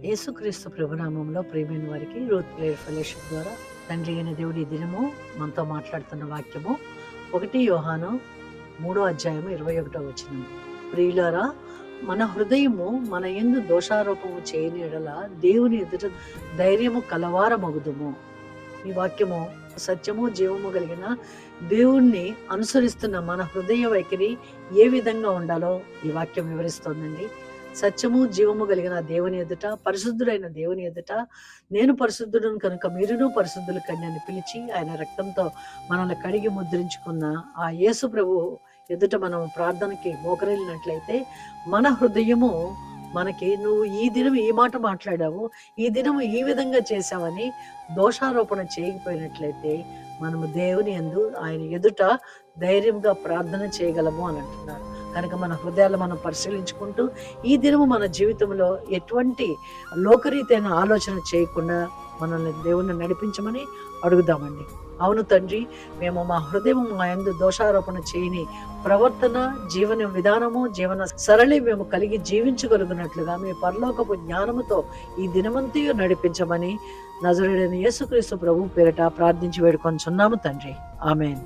యేసుక్రీస్తు ప్రభునామంలో ప్రియమైన వారికి రూత్ ప్రేయర్ ఫెలోషిప్ ద్వారా తండ్రి అయిన దేవుడి ఈ దినము మనతో మాట్లాడుతున్న వాక్యము 1 యోహాను 3:21. ప్రియులారా, మన హృదయము మన యందు దోషారోపము చేయని యెడల దేవుని ఎదుట ధైర్యము కలవారమగుదుము. ఈ వాక్యము సత్యము జీవము కలిగిన దేవుణ్ణి అనుసరిస్తున్న మన హృదయ వైఖరి ఏ విధంగా ఉండాలో ఈ వాక్యం వివరిస్తోందండి. సత్యము జీవము కలిగిన దేవుని ఎదుట, పరిశుద్ధుడైన దేవుని ఎదుట, నేను పరిశుద్ధుడును కనుక మీరును పరిశుద్ధులు కండి అని పిలిచి ఆయన రక్తంతో మనల్ని కడిగి ముద్రించుకున్న ఆ యేసు ప్రభు ఎదుట మనం ప్రార్థనకి మోకరిల్లినట్లయితే మన హృదయము మనకి నువ్వు ఈ దినం ఈ మాట మాట్లాడావు, ఈ దినం ఈ విధంగా చేశావని దోషారోపణ చేయకపోయినట్లయితే మనము దేవుని యందు ఆయన ఎదుట ధైర్యంగా ప్రార్థన చేయగలము అని అంటున్నారు. కనుక మన హృదయాలు మనం పరిశీలించుకుంటూ ఈ దినము మన జీవితంలో ఎటువంటి లోకరీతైన ఆలోచన చేయకుండా మనల్ని దేవుణ్ణి నడిపించమని అడుగుదామండి. అవును తండ్రి, మేము మా హృదయం మా యందు దోషారోపణ చేయని ప్రవర్తన, జీవన విధానము, జీవన సరళి మేము కలిగి జీవించగలుగునట్లుగా మీ పరలోకపు జ్ఞానముతో ఈ దినమంతయు నడిపించమని నజరేయుడైన యేసుక్రీస్తు ప్రభు పేరిట ప్రార్థించి వేడుకొంచున్నాము తండ్రి. ఆమేన్.